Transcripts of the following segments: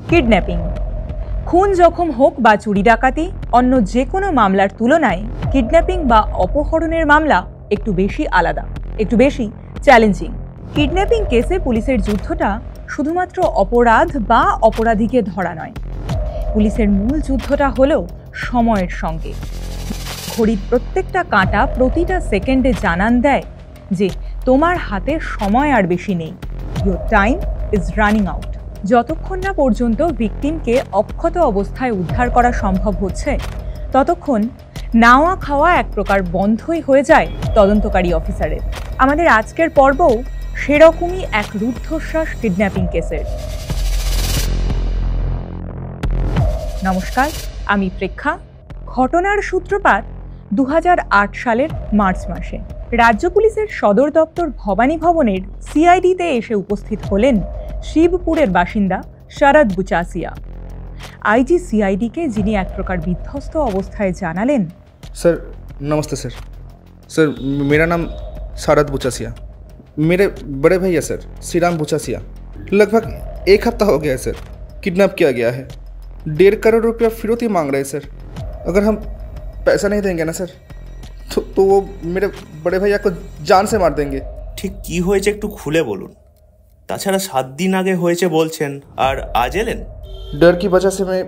Kidnapping, খুন জখম হোক বা চুরি ডাকাতি, অন্য যে কোনো মামলার তুলনায় কিডন্যাপিং বা অপহরণের মামলা একটু বেশি আলাদা, একটু বেশি চ্যালেঞ্জিং। কিডন্যাপিং কেসে পুলিশের যুদ্ধটা শুধুমাত্র অপরাধ বা অপরাধীকে ধরা নয়, পুলিশের মূল যুদ্ধটা হলো সময়ের সঙ্গে। ঘড়ির প্রত্যেকটা কাঁটা প্রতিটা সেকেন্ডে জানান দেয় যে তোমার হাতে সময় আর বেশি নেই, your time is running out. যতক্ষণ না পর্যন্ত ভিকটিমকে অক্ষত অবস্থায় উদ্ধার করা সম্ভব হচ্ছে, ততক্ষণ নাওয়া খাওয়া এক প্রকার বন্ধই হয়ে যায় তদন্তকারী অফিসারের। আমাদের আজকের পর্বও সেরকমই এক রুদ্ধশ্বাস কিডন্যাপিং কেসের। নমস্কার, আমি প্রেক্ষা। ঘটনার সূত্রপাত 2008 সালের মার্চ মাসে। রাজ্য পুলিশের সদর দপ্তর ভবানী ভবনের সিআইডিতে এসে উপস্থিত হলেন শিবপুরের বাসিন্দা শরদ বুচাসিয়া। আইজি সিআইডিকে যিনি এক প্রকার বিধ্বস্ত অবস্থায় জানালেন, सर नमस्ते सर। सर मेरा नाम शरद बुचासिया, मेरे बड़े भैया सर श्रीराम बुचासिया लगभग एक हफ्ता हो गया है सर, किडनैप किया गया है। 1.5 करोड़ रुपया फिरौती मांग रहे हैं सर। अगर हम पैसा नहीं देंगे ना सर तो वो मेरे बड़े भैया को जान से मार देंगे। ঠিক কি হয়েছে একটু খুলে বলুন। তাছাড়া 7 দিন আগে হয়েছে বলছেন, আর আজ এলেন? डर की वजह से मैं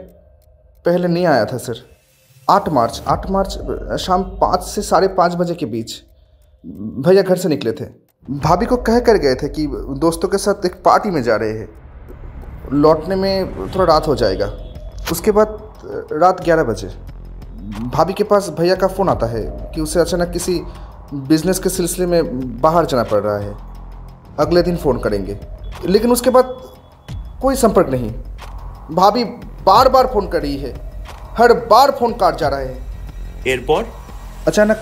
पहले नहीं आया था सर। 8 मार्च शाम 5 से 5:30 बजे के बीच भैया घर से निकले थे। भाभी को कह कर गए थे कि दोस्तों के साथ एक पार्टी में जा रहे हैं, लौटने में थोड़ा रात हो जाएगा। उसके बाद रात 11 बजे भाभी के पास भैया का फ़ोन आता है कि उसे अचानक किसी बिजनेस के सिलसिले में बाहर जाना पड़ रहा है, अगले दिन फ़ोन करेंगे। लेकिन उसके बाद कोई संपर्क नहीं। भाभी बार बार फ़ोन कर रही है, हर बार फ़ोन काट जा रहा है। এরপর अचानक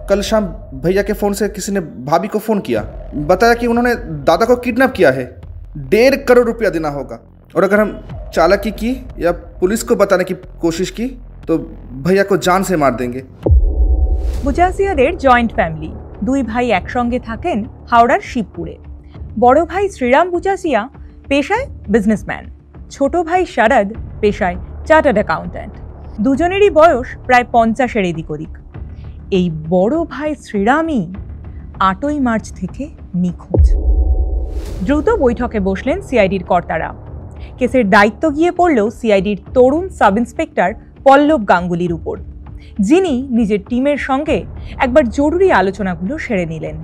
कल शाम भैया के फ़ोन से किसी ने भाभी को फ़ोन किया, बताया कि उन्होंने दादा को किडनैप किया है, 1.5 करोड़ रुपया देना होगा, और अगर हम चालाकी की या पुलिस को बताने की कोशिश की तो भैया को जान से मार देंगे। বুচাসিয়াদের জয়েন্ট ফ্যামিলি। 2 ভাই একসঙ্গে থাকেন হাওড়ার শিবপুরে। বড় ভাই শ্রীরাম বুচাসিয়া পেশায় বিজনেসম্যান, ছোট ভাই শরদ পেশায় চার্টার্ড অ্যাকাউন্ট্যান্ট। দুজনেরই বয়স প্রায় 50-এর এদিক ওদিক। এই বড় ভাই শ্রীরামই 8ই মার্চ থেকে নিখোঁজ। দ্রুত বৈঠকে বসলেন সিআইডির কর্তারা। কেসের দায়িত্ব গিয়ে পড়ল সিআইডির তরুণ সাব ইন্সপেক্টর পল্লব গাঙ্গুলির উপর, যিনি নিজের টিমের সঙ্গে একবার জরুরি আলোচনাগুলো সেরে নিলেন।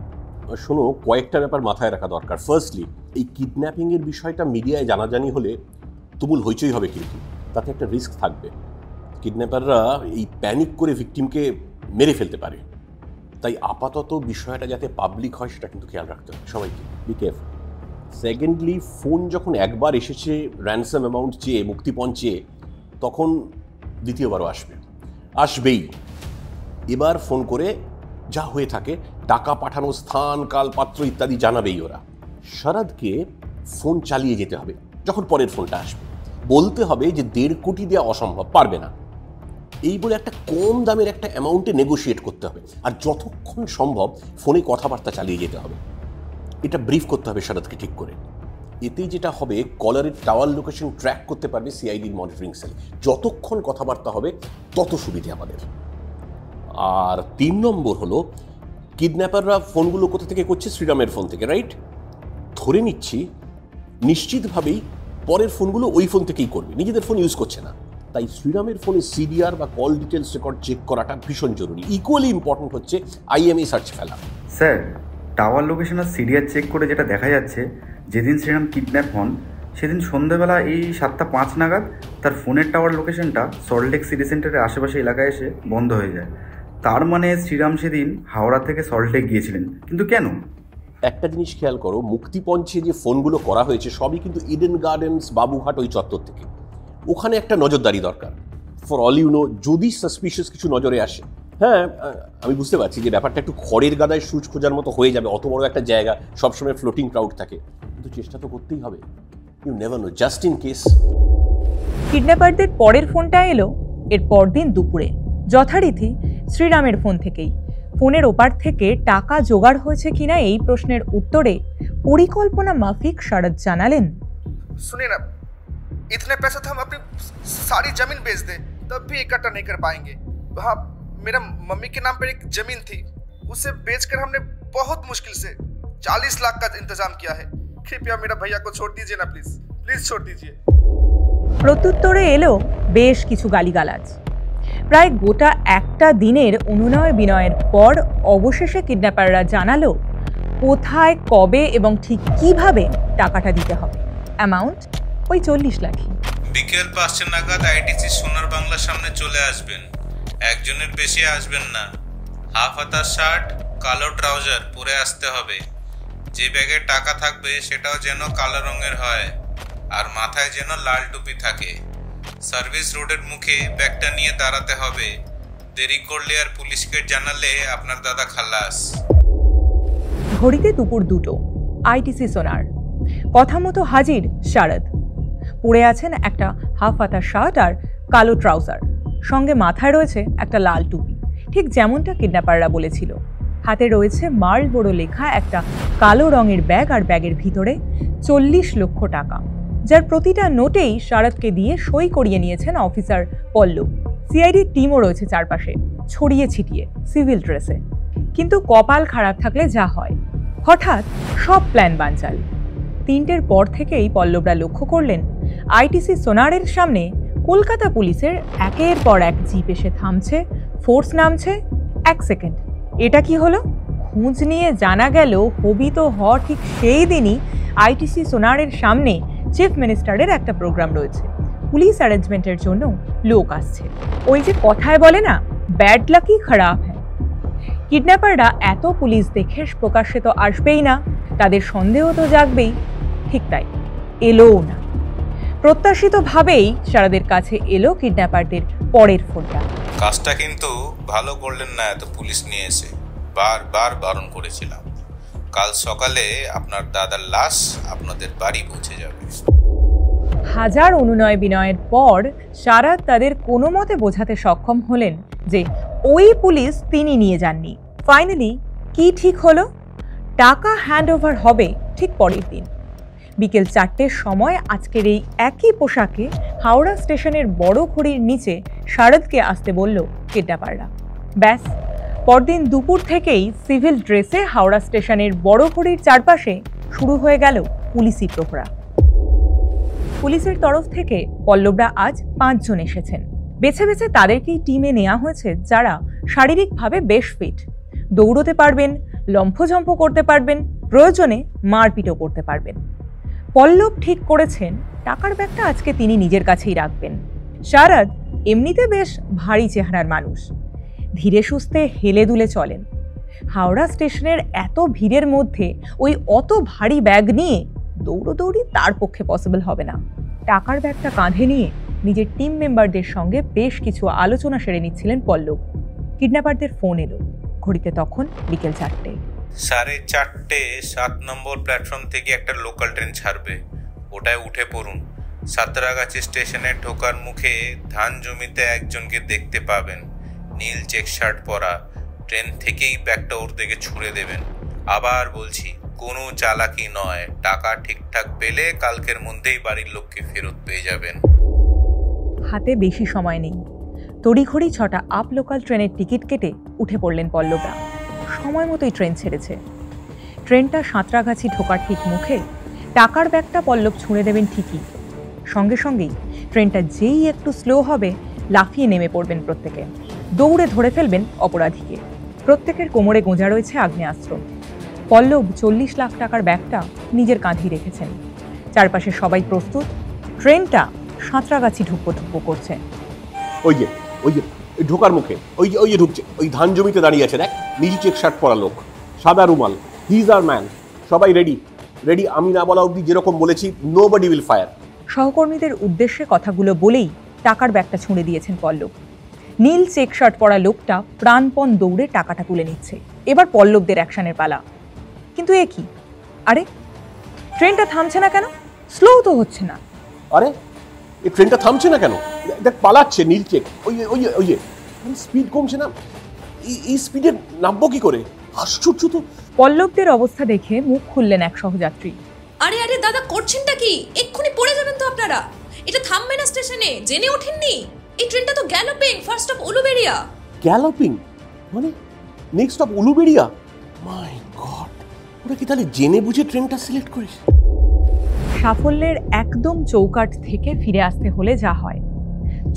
শোনো, কয়েকটা ব্যাপার মাথায় রাখা দরকার। ফার্স্টলি, এই কিডন্যাপিংয়ের বিষয়টা মিডিয়ায় জানাজানি হলে তুমুল হইচই হবে, কিন্তু তাতে একটা রিস্ক থাকবে। কিডন্যাপাররা এই প্যানিক করে ভিকটিমকে মেরে ফেলতে পারে, তাই আপাতত বিষয়টা যাতে পাবলিক হয় সেটা কিন্তু খেয়াল রাখতে হবে সবাইকে। Be careful. সেকেন্ডলি, ফোন যখন একবার এসেছে র্যানসাম অ্যামাউন্ট চেয়ে, মুক্তিপণ চেয়ে, তখন দ্বিতীয়বারও আসবেই। এবার ফোন করে যা হয়ে থাকে, টাকা পাঠানোর স্থান, কাল, পাত্র ইত্যাদি জানাবেই ওরা। শরদকে ফোন চালিয়ে যেতে হবে। যখন পরের ফোনটা আসবে বলতে হবে যে 1.5 কোটি দেওয়া অসম্ভব, পারবে না, এই বলে একটা কম দামের একটা অ্যামাউন্টে নেগোশিয়েট করতে হবে। আর যতক্ষণ সম্ভব ফোনে কথাবার্তা চালিয়ে যেতে হবে। এটা ব্রিফ করতে হবে শরদকে ঠিক করে। এতে যেটা হবে, কলারের টাওয়ার লোকেশন ট্র্যাক করতে পারবে সিআইডির মনিটরিং সেল। যতক্ষণ কথাবার্তা হবে তত সুবিধে আমাদের। আর 3 নম্বর হলো, কিডন্যাপাররা ফোনগুলো কোথা থেকে করছে? শ্রীরামের ফোন থেকে, রাইট? ধরে নিচ্ছি নিশ্চিতভাবেই পরের ফোনগুলো ওই ফোন থেকেই করবে, নিজেদের ফোন ইউজ করছে না। তাই শ্রীরামের ফোনে সিডিআর বা কল ডিটেলস রেকর্ড চেক করাটা ভীষণ জরুরি। ইকুয়ালি ইম্পর্টেন্ট হচ্ছে আইএমই সার্চ ফেলা। স্যার, টাওয়ার লোকেশন আর সিডিআর চেক করে যেটা দেখা যাচ্ছে, যেদিন শ্রীরাম কিডন্যাপ হন সেদিন সন্ধ্যাবেলা এই 7:05 নাগাদ তার ফোনের টাওয়ার লোকেশনটা সল্টলেক সিটি সেন্টারের আশেপাশে এলাকায় এসে বন্ধ হয়ে যায়। তার মানে শ্রীরাম সেদিন হাওড়া থেকে সল্টলেক গিয়েছিলেন, কিন্তু কেন? একটা জিনিস খেয়াল করো, মুক্তিপঞ্চে যে ফোনগুলো করা হয়েছে সবই কিন্তু ইডেন গার্ডেন্স, বাবুঘাট ওই চত্বর থেকে। ওখানে একটা নজরদারি দরকার। ফর অল ইউ নো, যদি সাসপিশিয়াস কিছু নজরে আসে। হ্যাঁ, আমি বুঝতে পারছি যে ব্যাপারটা একটু খড়ের গাদায় সূচ খোঁজার মতো হয়ে যাবে, অত বড় একটা জায়গা, সবসময় ফ্লোটিং ক্রাউড থাকে, কিন্তু চেষ্টা তো করতেই হবে। You never know, just in case. কিডন্যাপারদের পরের ফোনটা এলো এর পরদিন দুপুরে, যথারীতি শ্রীরামের ফোন থেকেই। ফোনের ওপার থেকে টাকা জোগাড় হয়েছে কিনা এই প্রশ্নের উত্তরে পরিকল্পনা মাফিক শরদ জানালেন, सुनिए ना, इतने पैसे तो हम अपनी सारी जमीन बेच दें तब भी इकट्ठा नहीं कर पाएंगे। हाँ, मेरा मम्मी के नाम पर एक जमीन थी, उसे बेचकर हमने बहुत मुश्किल से 40 लाख का इंतजाम किया है। कृपया मेरा भैया को छोड़ दीजिए ना, प्लीज प्लीज छोड़ दीजिए। প্রত্যুত্তরে এলো বেশ কিছু গালিগালাজ। প্রায় গোটা একটা দিনের অনুনয় বিনয়ের পর অবশেষে কিডন্যাপাররা জানালো কোথায়, কবে এবং ঠিক কিভাবে টাকাটা দিতে হবে। অ্যামাউন্ট ওই 40 লাখই। বিকেল 5টা নাগাদ আইটিসি সোনার বাংলার সামনে চলে আসবেন। একজনের বেশি আসবেন না। হাফ হাতার শার্ট, কালো ট্রাউজার পরে আসতে হবে। যে ব্যাগে টাকা থাকবে সেটাও যেন কালো রঙের হয়, আর মাথায় যেন লাল টুপি থাকে। সার্ভিস রোডের মুখে ব্যাগটা নিয়ে দাঁড়াতে হবে। দেরি করলে আর পুলিশকে জানালে আপনার দাদা খালাস। ঘড়িতে দুপুর 2টো। আইটিসি সোনার। কথা মতো হাজির শারদ। পরে আছেন একটা হাফ হাতা শার্ট আর কালো ট্রাউজার, সঙ্গে মাথায় রয়েছে একটা লাল টুপি, ঠিক যেমনটা কিডন্যাপাররা বলেছিল। হাতে রয়েছে মার্লবোরো লেখা একটা কালো রঙের ব্যাগ, আর ব্যাগের ভিতরে 40 লক্ষ টাকা, যার প্রতিটা নোটেই শারদকে দিয়ে সই করিয়ে নিয়েছেন অফিসার পল্লব। সিআইডির টিমও রয়েছে চারপাশে, ছড়িয়ে ছিটিয়ে সিভিল ড্রেসে। কিন্তু কপাল খারাপ থাকলে যা হয়, হঠাৎ সব প্ল্যান বানচাল। 3টের পর থেকেই পল্লবরা লক্ষ্য করলেন আইটিসি সোনারের সামনে কলকাতা পুলিশের একের পর এক জিপ এসে থামছে, ফোর্স নামছে। 1 সেকেন্ড, এটা কি হলো? খোঁজ নিয়ে জানা গেল হবিত হওয়া ঠিক সেই দিনই আইটিসি সোনারের সামনে চিফ মিনিস্টারের একটা প্রোগ্রাম রয়েছে। পুলিশ অ্যারেঞ্জমেন্টের জন্য লোক আসছে। ওই যে কথায় বলে না, ব্যাড লাকি খারাপ হ্যাঁ। কিডন্যাপাররা এত পুলিশ দেখে প্রকাশ্যে তো আসবেই না, তাদের সন্দেহ তো জাগবেই। ঠিক তাই, এলোও না। প্রত্যাশিতভাবেই শারদের কাছে এলো কিডন্যাপারদের পরের ফোনটা। কাজটা কিন্তু ভালো করলেন না এত পুলিশ নিয়ে এসে। বারবার বারণ করেছিলাম। কাল সকালে আপনার দাদার লাশ আপনাদের বাড়ি পৌঁছে যাবে। হাজার অনুনয় বিনয়ের পর শারদ তাদের কোনো মতে বোঝাতে সক্ষম হলেন যে ওই পুলিশ তিনি নিয়ে যাননি। ফাইনালি কি ঠিক হলো? টাকা হ্যান্ড ওভার হবে ঠিক পরের দিন বিকেল 4টের সময়। আজকের এই একই পোশাকে হাওড়া স্টেশনের বড় ঘড়ির নিচে শারদকে আসতে বলল কিডন্যাপাররা। ব্যাস, পরদিন দুপুর থেকেই সিভিল ড্রেসে হাওড়া স্টেশনের বড় ঘড়ির চারপাশে শুরু হয়ে গেল পুলিশি প্রহরা। পুলিশের তরফ থেকে পল্লবরা আজ 5 জন এসেছেন। বেছে বেছে তাদেরকেই টিমে নেওয়া হয়েছে যারা শারীরিকভাবে বেশ ফিট, দৌড়তে পারবেন, লম্ফঝম্প করতে পারবেন, প্রয়োজনে মারপিটও করতে পারবেন। পল্লব ঠিক করেছেন টাকার ব্যাগটা আজকে তিনি নিজের কাছেই রাখবেন। শারদ এমনিতে বেশ ভারী চেহারার মানুষ, ধীরে সুস্থে হেলে দুলে চলেন। হাওড়া স্টেশনের এত ভিড়ের মধ্যে ওই অত ভারী ব্যাগ নিয়ে দৌড়োদৌড়ি তার পক্ষে পসিবল হবে না। টাকার ব্যাগটা কাঁধে নিয়ে নিজের টিম মেম্বারদের সঙ্গে বেশ কিছু আলোচনা সেরে নিচ্ছিলেন পল্লব। কিডন্যাপারদের ফোন এলো। ঘড়িতে তখন বিকেল 4টে। 4:30 7 নম্বর প্ল্যাটফর্ম থেকে একটা লোকাল ট্রেন ছাড়বে, ওটায় উঠে পড়ুন। সাঁতরাগাছি স্টেশনে ঢোকার মুখে ধান জমিতে একজনকে দেখতে পাবেন, নীল চেক শার্ট পরা। ট্রেন থেকেই ব্যাগটা ওর দিকে ছুঁড়ে দেবেন। আবার বলছি, কোনো চালাকি নয়, টাকা ঠিকঠাক পেলে কালকের মধ্যেই বাড়ির লোককে ফেরত পেয়ে যাবেন। হাতে বেশি সময় নেই। তড়িঘড়ি 6টা আপ লোকাল ট্রেনের টিকিট কেটে উঠে পড়লেন পল্লবরা। সময় মতোই ট্রেন ছেড়েছে। ট্রেনটা সাঁতরাগাছি ঢোকার ঠিক মুখে টাকার ব্যাগটা পল্লব ছুঁড়ে দেবেন ঠিকই। সঙ্গে সঙ্গেই ট্রেনটা যেই একটু স্লো হবে, লাফিয়ে নেমে পড়বেন প্রত্যেকে। দৌড়ে ধরে ফেলবেন অপরাধীকে। প্রত্যেকের কোমরে গোঁজা রয়েছে আগ্নেয়াস্ত্র। পল্লব 40 লাখ টাকার ব্যাগটা নিজের কাঁধেই রেখেছেন। চারপাশে সবাই প্রস্তুত। ট্রেনটা সাঁতরাগাছি ঢুকবো করছে। ওই যে ঢোকার মুখে ওই যে ঢুকছে, ওই ধান জমিতে দাঁড়িয়ে আছে, দেখ, নীল চেক শার্ট পরা লোক, সাদা রুমাল, হি ইজ আওয়ার ম্যান। সবাই রেডি। আমি না বলা অবধি যেরকম বলেছি, নোবডি উইল ফায়ার। সহকর্মীদের উদ্দেশ্যে কথাগুলো বলেই টাকার ব্যাগটা ছুঁড়ে দিয়েছেন পল্লব। নীল চেক শার্ট পরা লোকটা প্রাণপণ দৌড়ে টাকাটা তুলে নিচ্ছে। এবার পল্লবদের অ্যাকশনের পালা। কিন্তু এ কি? আরে, ট্রেনটা থামছে না কেন? স্লো তো হচ্ছে না। আরে, এই ট্রেনটা থামছে না কেন? দেখ, পালাচ্ছে নীল চেক। ওই যে স্পিড কমছে না। এই স্পিডে নামবো কি করে? আশ্চর্য তো। পল্লবদের অবস্থা দেখে মুখ খুললেন এক সহযাত্রী। আরে দাদা, করছেনটা কি? এক্ষুনি পড়ে যাবেন তো আপনারা। এটা থামবে না স্টেশনে, জেনে ওঠেননি? এই ট্রেনটা তো galloping, first of Uluberia. Galloping মানে next of Uluberia? My God, ওরা কি তাহলে জেনে বুঝে ট্রেনটা সিলেক্ট করিস? সাফল্যের একদম চৌকাঠ থেকে ফিরে আসতে হলে যা হয়,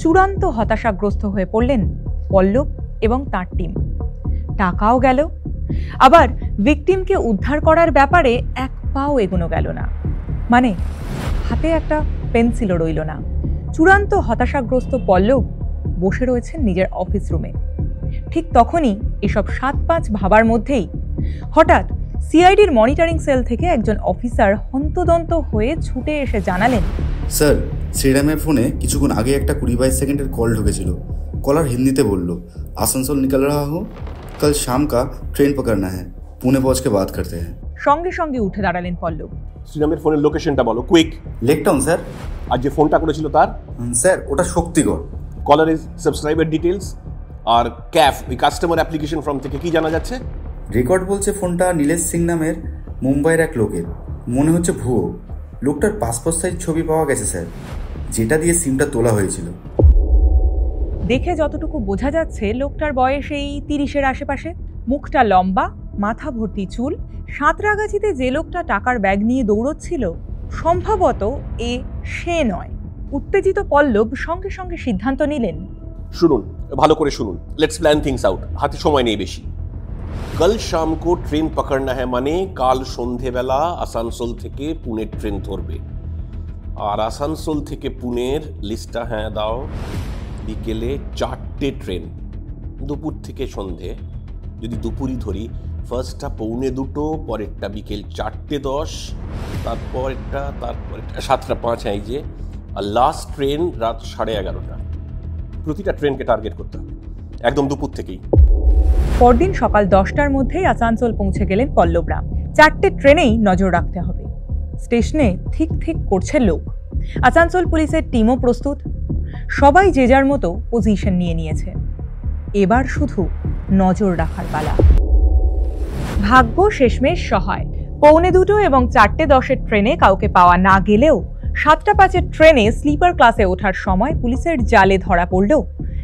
চূড়ান্ত হতাশাগ্রস্ত হয়ে পড়লেন পল্লব এবং তার টিম। টাকাও গেল, আবার ভিকটিমকে উদ্ধার করার ব্যাপারে এক পাও এগোনো গেল না। মানে হাতে একটা পেন্সিলও রইল না। চূড়ান্ত হতাশাগ্রস্ত পল্লব বসে রয়েছেন নিজের অফিস রুমে। ঠিক তখনই এসব 7-5 ভাবার মধ্যেই হঠাৎ সিআইডির মনিটরিং সেল থেকে একজন অফিসার হন্তদন্ত হয়ে ছুটে এসে জানালেন, স্যার, শ্রীরামের ফোনে কিছুক্ষণ আগে একটা 20-22 সেকেন্ডের কল ঢুকেছিল। কলার হিন্দিতে বলল, आसनसोल निकल रहा हूँ, कल शाम का ट्रेन पकड़ना है, पुणे पहुँच के बात करते हैं। সঙ্গে সঙ্গে উঠে দাঁড়ালেন পল্লব। শ্রীরামের ফোনের লোকেশনটা বলো, কুইক। লেক টাউন স্যার। আর যে ফোনটা করেছিল তার? স্যার ওটা Shaktigarh. Caller is subscriber details আর ক্যাফ ওই কাস্টমার অ্যাপ্লিকেশন ফর্ম থেকে কি জানা যাচ্ছে? রেকর্ড বলছে ফোনটা নীলেশ সিং নামের মুম্বাইয়ের এক লোকের, মনে হচ্ছে ভুয়ো। লোকটার পাসপোর্ট সাইজ ছবি পাওয়া গেছে স্যার, যেটা দিয়ে সিমটা তোলা হয়েছিল। দেখে যতটুকু বোঝা যাচ্ছে লোকটার বয়স এই 30-এর আশেপাশে। মুখটা লম্বা, মাথা ভর্তি চুল। সাঁতরাগাছিতে যে লোকটা টাকার ব্যাগ নিয়ে দৌড়চ্ছিল সম্ভবত সে নয়। উত্তেজিত পল্লব সঙ্গে সঙ্গে সিদ্ধান্ত নিলেন, শুনুন, ভালো করে শুনুন, লেটস প্ল্যান থিংস আউট। হাতে সময় নেই বেশি। কাল শাম কো ট্রেন পকড়না হ্যায় মানে কাল সন্ধেবেলা আসানসোল থেকে পুনের ট্রেন ধরবে। আর আসানসোল থেকে পুনের লিস্টটা হ্যাঁ দাও, বিকেলে 4টে ট্রেন, দুপুর থেকে সন্ধে। যদি দুপুরই ধরি, ফার্স্টটা 1:45, পরেরটা বিকেল 4:10, তারপরেরটা 7:05 এই যে, আর লাস্ট ট্রেন রাত 11:30। প্রতিটা ট্রেনকে টার্গেট করতে হবে একদম দুপুর থেকেই। পরদিন সকাল 10টার মধ্যেই আসানসোল পৌঁছে গেলেন পল্লবরা। 4টে ট্রেনেই নজর রাখতে হবে। স্টেশনে ঠিক ঠিক করছে লোক। আসানসোল পুলিশের টিমও প্রস্তুত। সবাই যে যার মতো পজিশন নিয়ে নিয়েছে। এবার শুধু নজর রাখার পালা। ভাগ্য শেষমেশ সহায়। 2:45 এবং 4:10 ট্রেনে কাউকে পাওয়া না গেলেও 7:05 ট্রেনে স্লিপার ক্লাসে ওঠার সময় পুলিশের জালে ধরা পড়ল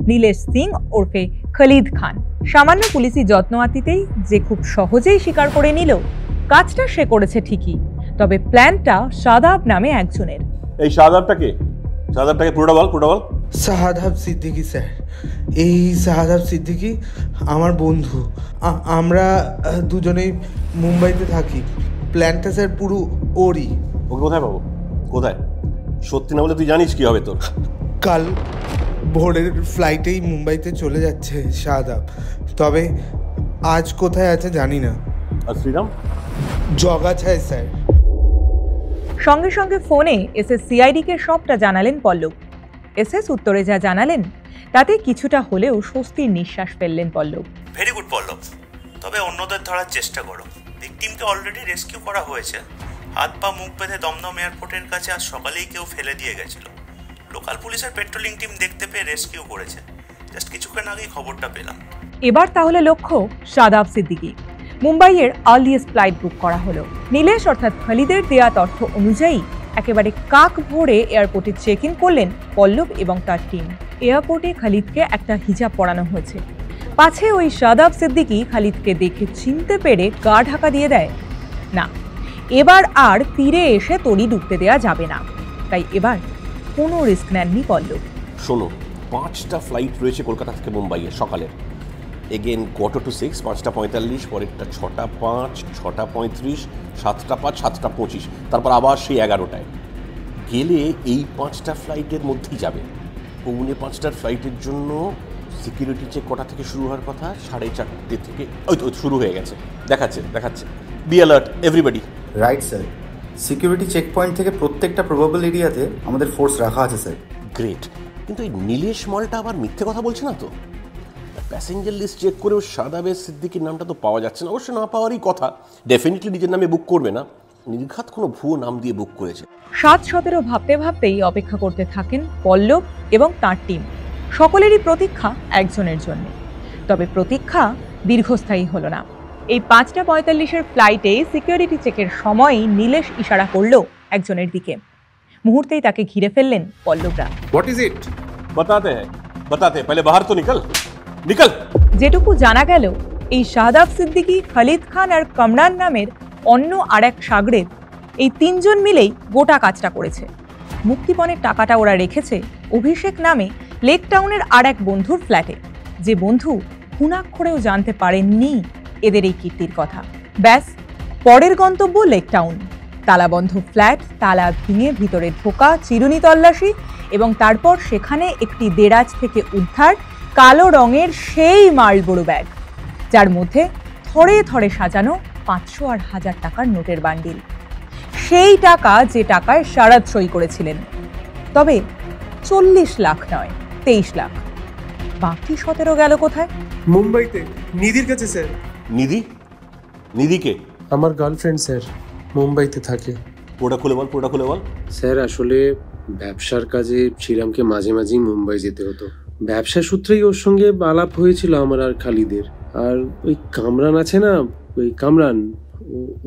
নীলেশ সিং ওরফে খালিদ খান। সামান্য পুলিশি যত্নআতিতেই যে খুব সহজেই স্বীকার করে নিল কাজটা সে করেছে ঠিকই, তবে প্ল্যানটা শাদাব নামে একজনের। এই শাদাবটাকে পুরোটা বল। শাহাদাব সিদ্দিকী স্যার। এই শাহাদাব সিদ্দিকী আমার বন্ধু। আমরা দুজনেই মুম্বাইতে থাকি। প্ল্যানটা স্যার পুরো ওরই। ওকে কোথায় পাবো? কোথায়? সত্যি না বলে তুই জানিস কি হবে তোর? কাল ভোরের ফ্লাইটেই মুম্বাইতে চলে যাচ্ছে শাহাদাব, তবে আজ কোথায় আছে জানি না। আর শ্রীরাম? জগাছায় স্যার। সঙ্গে সঙ্গে ফোনে সিআইডিকে সবটা জানালেন পল্লব। উত্তরে যা জানালেন তাতে কিছুটা হলেও স্বস্তির নিঃশ্বাস ফেললেন পল্লব। ভেরি গুড পল্লব, তবে অন্যদের ধরার চেষ্টা করো। ভিকটিমকে অলরেডি রেস্কিউ করা হয়েছে। হাত পা মুখ বেঁধে দমদম এয়ারপোর্টের কাছে আজ সকালেই কেউ ফেলে দিয়ে গেছিল। লোকাল পুলিশের পেট্রোলিং টিম দেখতে পেয়ে রেস্কিউ করেছে। জাস্ট কিছুক্ষণ আগেই খবরটা পেলাম। এবার তাহলে লক্ষ্য শাদাব সিদ্দিকী। মুম্বাইয়ের আর্লিয়েস্ট ফ্লাইট বুক করা হলো। নীলেশ অর্থাৎ খালিদের দেয়া তথ্য অনুযায়ী একেবারে কাক ভোরে এয়ারপোর্টে চেক ইন করলেন পল্লব এবং তার টিম। এয়ারপোর্টে খালিদকে একটা হিজাব পরানো হয়েছে, পাছে ওই শাদাব সিদ্দিকী খালিদকে দেখে চিনতে পেরে গা ঢাকা দিয়ে দেয়। না, এবার আর তীরে এসে তড়ি ডুবতে দেওয়া যাবে না। তাই এবার কোনো রিস্ক নেননি পল্লব। শোনো, 5টা ফ্লাইট রয়েছে কলকাতা থেকে মুম্বাইয়ে সকালের। এগেন 4:45, 5:45, পরেরটা 6:05, 6:35, 7:05, 7:25, তারপর আবার সেই 11টায়। গেলে এই 5টা ফ্লাইটের মধ্যেই যাবে। 4:45টার ফ্লাইটের জন্য সিকিউরিটি চেক কটা থেকে শুরু হওয়ার কথা? 4:30 থেকে। ওই তো শুরু হয়ে গেছে, দেখাচ্ছে। Be alert everybody. Right sir. Security check point থেকে প্রত্যেকটা প্রবাবল এরিয়াতে আমাদের ফোর্স রাখা আছে স্যার। গ্রেট, কিন্তু এই নীলেশ মালটা আবার মিথ্যে কথা বলছে না তো? প্যাসেঞ্জার লিস্ট চেক করেও শাদাবের সিদ্দিকীর নামটা তো পাওয়া যাচ্ছে না। অবশ্য না পাওয়ারই কথা। ডেফিনেটলি নিজের নামে বুক করবে না, নির্ঘাত কোনো ভুয়ো নাম দিয়ে বুক করেছে। 7-17 ভাবতে ভাবতেই অপেক্ষা করতে থাকেন পল্লব এবং তাঁর টিম। সকলেরই প্রতীক্ষা একজনের জন্য। তবে প্রতীক্ষা দীর্ঘস্থায়ী হলো না। এই 5:45 ফ্লাইটে সিকিউরিটি চেকের সময়ই নীলেশ ইশারা করল একজনের দিকে। মুহূর্তেই তাকে ঘিরে ফেললেন পল্লবরা। What is it? बताते पहले बाहर तो निकल। যেটুকু জানা গেল, এই শাহাদাব সিদ্দিকী, খালিদ খান আর কামরান নামের অন্য আরেক সাগরেদ, এই তিনজন মিলেই গোটা কাজটা করেছে। মুক্তিপণের টাকাটা ওরা রেখেছে অভিষেক নামে লেক টাউনের আর এক বন্ধুর ফ্ল্যাটে, যে বন্ধু হুনাক্ষরেও জানতে পারেননি এদের এই কীর্তির কথা। ব্যাস, পরের গন্তব্য লেক টাউন। তালাবন্ধ ফ্ল্যাট, তালা ভেঙে ভিতরে ঢোকা, চিরুনি তল্লাশি এবং তারপর সেখানে একটি দেরাজ থেকে উদ্ধার কালো রঙের সেই মালবড়ো ব্যাগ, যার মধ্যে থরে থরে সাজানো 500 আর 1000 টাকার নোটের বান্ডিল। সেই টাকা যে টাকায় শারাদ সই করেছিলেন, তবে 40 লাখ নয়, 23 লাখ। বাকি 17 গেল কোথায়? মুম্বাইতে নিধির কাছে স্যার। নিধি কে? আমার গার্লফ্রেন্ড স্যার, মুম্বাইতে থাকে। পুরোটা খুলে বল। স্যার আসলে ব্যবসার কাজে শ্রীরামকে মাঝে মাঝেই মুম্বাই যেতে হতো। ব্যবসা সূত্রেই ওর সঙ্গে আলাপ হয়েছিল আমার আর খালিদের। আর ওই কামরান আছে না, ওই কামরান,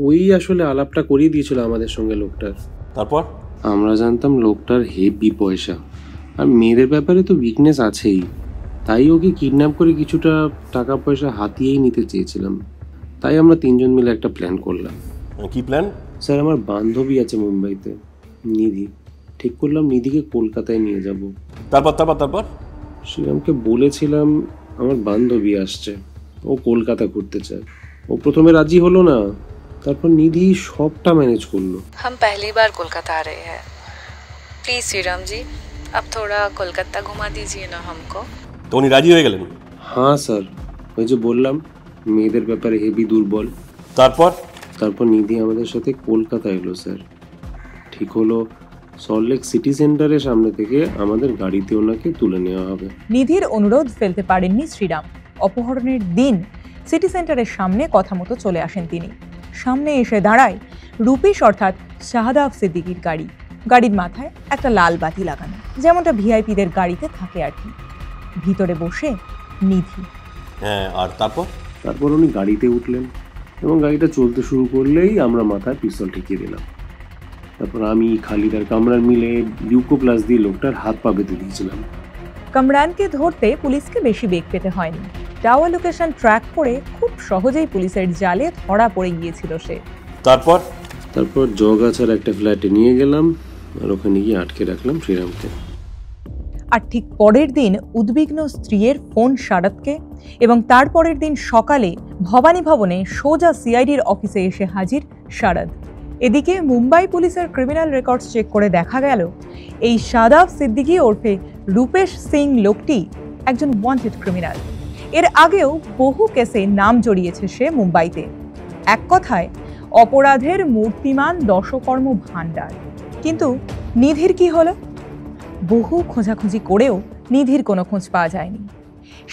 ওই আসলে আলাপটা করিয়ে দিয়েছিল আমাদের সঙ্গে লোকটার। তারপর আমরা জানতাম লোকটার হেভি পয়সা, আর মেয়েদের ব্যাপারে তো উইকনেস আছেই, তাই ওকে কিডন্যাপ করে কিছুটা টাকা পয়সা হাতিয়েই নিতে চেয়েছিলাম। তাই আমরা তিনজন মিলে একটা প্ল্যান করলাম। কি প্ল্যান? স্যার আমার বান্ধবী আছে মুম্বাইতে, নিধি। ঠিক করলাম নিধিকে কলকাতায় নিয়ে যাব। তারপর শ্রীরামকে বলেছিলাম আমার বান্ধবী আসছে, ও কলকাতা ঘুরতে চায়। ও প্রথমে রাজি হলো না, তারপর নিধি সবটা ম্যানেজ করলো। हम पहली बार कोलकाता आ रहे हैं, प्लीज श्रीराम जी अब थोड़ा कोलकाता घुमा दीजिए ना हमको। তো উনি রাজি হয়ে গেলেন? হ্যাঁ স্যার, ওই যে বললাম মেয়েদের ব্যাপারে হেভি দুর্বল। তারপর নিধি আমাদের সাথে কলকাতা এলো স্যার। ঠিক হলো সল্টলেক সিটি সেন্টারের সামনে থেকে আমাদের গাড়িতে ওনাকে তুলে নেওয়া হবে। নিধির অনুরোধ ফেলতে পারেননি শ্রীরাম। অপহরণের দিন সিটি সেন্টারের সামনে কথা মতো চলে আসেন তিনি। সামনে এসে দাঁড়ায় রূপেশ অর্থাৎ শাহাদাব সিদ্দিকীর গাড়ি। গাড়ির মাথায় একটা লাল বাতি লাগানো, যেমনটা ভিআইপিদের গাড়িতে থাকে আর কি। ভিতরে বসে নিধি। হ্যাঁ, আর তারপর উনি গাড়িতে উঠলেন এবং গাড়িটা চলতে শুরু করলেই আমরা মাথায় পিস্তল ঠেকিয়ে দিলাম। তারপর আমি, খালিদ আর কামরান মিলে ইউকো প্লাস দিয়ে লোকটার হাত পা বেঁধে দিয়েছিলাম। কামরানকে ধরতে পুলিশকে বেশি বেগ পেতে হয়নি। টাওয়ার লোকেশন ট্র্যাক করে খুব সহজেই পুলিশের জালে ধরা পড়ে গিয়েছিল সে। তারপর জগাছার একটা ফ্ল্যাটে নিয়ে গেলাম আর ওখানে গিয়ে আটকে রাখলাম শ্রীরামকে। আর ঠিক পরের দিন উদ্বিগ্ন স্ত্রীর ফোন শারাদকে, এবং তারপরের দিন সকালে ভবানী ভবনে সোজা সিআইডির অফিসে এসে হাজির শারাদ। এদিকে মুম্বাই পুলিশের ক্রিমিনাল রেকর্ডস চেক করে দেখা গেল এই শাহাদাব সিদ্দিকী ওরফে রূপেশ সিং লোকটি একজন ওয়ান্টেড ক্রিমিনাল। এর আগেও বহু কেসে নাম জড়িয়েছে সে মুম্বাইতে। এক কথায় অপরাধের মূর্তিমান দশকর্ম ভাণ্ডার। কিন্তু নিধির কি হলো? বহু খোঁজাখুঁজি করেও নিধির কোনো খোঁজ পাওয়া যায়নি।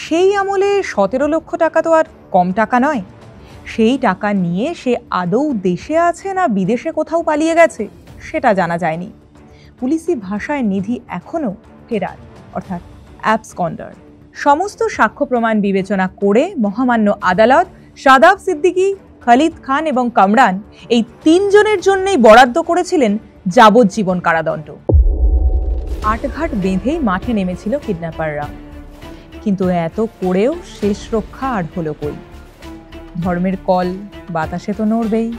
সেই আমলে 17 লক্ষ টাকা তো আর কম টাকা নয়। সেই টাকা নিয়ে সে আদৌ দেশে আছে না বিদেশে কোথাও পালিয়ে গেছে সেটা জানা যায়নি। পুলিশি ভাষায় নিধি এখনও ফেরার, অর্থাৎ অ্যাবসকন্ডার। সমস্ত সাক্ষ্য প্রমাণ বিবেচনা করে মহামান্য আদালত শাহাদাব সিদ্দিকী, খালিদ খান এবং কামরান এই তিনজনের জন্যই বরাদ্দ করেছিলেন যাবজ্জীবন কারাদণ্ড। আটঘাট বেঁধেই মাঠে নেমেছিল কিডন্যাপাররা, কিন্তু এত করেও শেষ রক্ষা আর হলো কই। ধর্মের কল বাতাসে তো নড়বেই।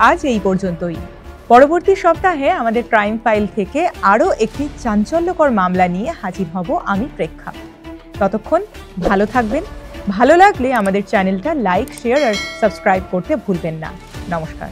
আজ এই পর্যন্তই। পরবর্তী সপ্তাহে আমাদের ক্রাইম ফাইল থেকে আরও একটি চাঞ্চল্যকর মামলা নিয়ে হাজির হব আমি, প্রেক্ষা। ততক্ষণ ভালো থাকবেন। ভালো লাগলে আমাদের চ্যানেলটা লাইক, শেয়ার আর সাবস্ক্রাইব করতে ভুলবেন না। নমস্কার।